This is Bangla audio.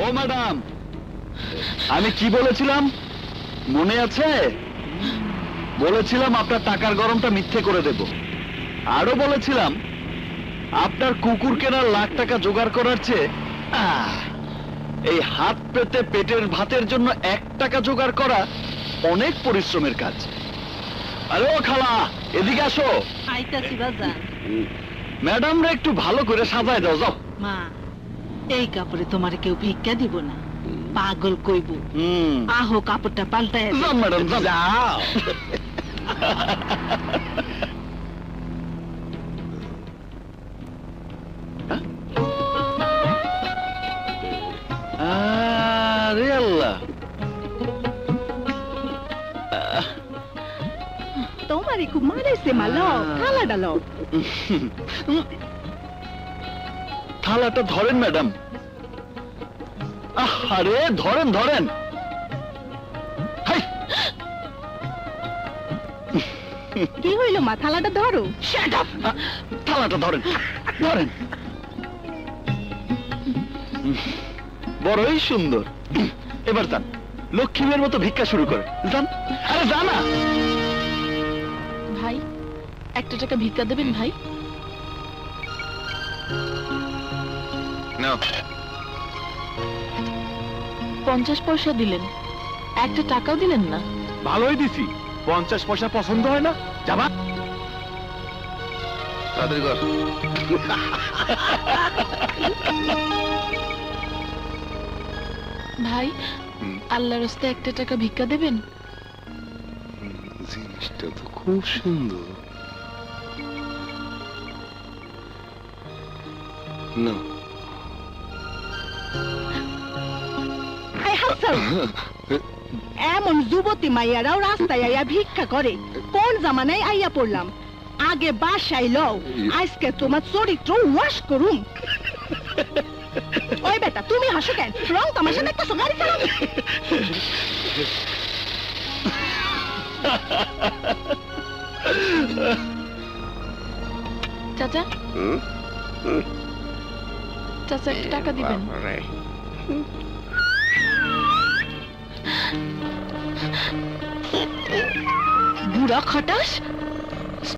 ও ম্যাডাম, আমি কি বলেছিলাম মনে আছে? বলেছিলাম আপনার টাকার গরমটা মিথ্যে করে দেব। আরো বলেছিলাম আপনার কুকুর কেনার লাখ টাকা জোগাড় করার চেয়ে এই হাত পেতে পেটের ভাতের জন্য 1 টাকা জোগাড় করা অনেক পরিশ্রমের কাজ। আরে ও খালা, এদিকে আসো। আইতাছি বাজান। ম্যাডামরা একটু ভালো করে সাজায় দাও, যাও। মা, এই কাপড়ে তোমারে কেউ ভিক্ষা দিব না, পাগল কইব। আহো কাপড়টা পাল্টায় যাও ম্যাডাম, যাও। আরে আল্লাহ, তোমারে খুব মারাইছে মালো, থালা ডালো। থালাটা ধরেন ম্যাডাম। আরে ধরেন ধরেন। হাই! কি হইল মা, থালাটা ধরো। থালাটা ধরেন ধরেন। বড়ই সুন্দর। এবার যান, লক্ষ্মীমের মতো ভিক্ষা শুরু করে যান। আরে জানা ভাই, 1 টাকা ভিক্ষা দেবেন ভাই? নাও। 50 পয়সা দিলেন, 1 টাকাও দিলেন না। ভালোই দিছি, 50 পয়সা পছন্দ হয় না? যাবা তাদের ঘর। ভাই, আল্লাহর রাস্তায় 1 টাকা ভিক্ষা দেবেন? জিনিসটা তো খুব সুন্দর। না, এমন যুবতী মাইয়ারাও রাস্তায় আইয়া ভিক্ষা করে, কোন জামানায় আইয়া পড়লাম? আগে বাসায় লও, আজকে তোমার চরিত্র ওয়াশ করুম। ওই বেটা, তুমি হাসো কেন? রং তামাশা দেখতেছো, গাড়ি চালাও। চাচা, চাচা 1 টাকা দিবেন? বুড়া খটাস,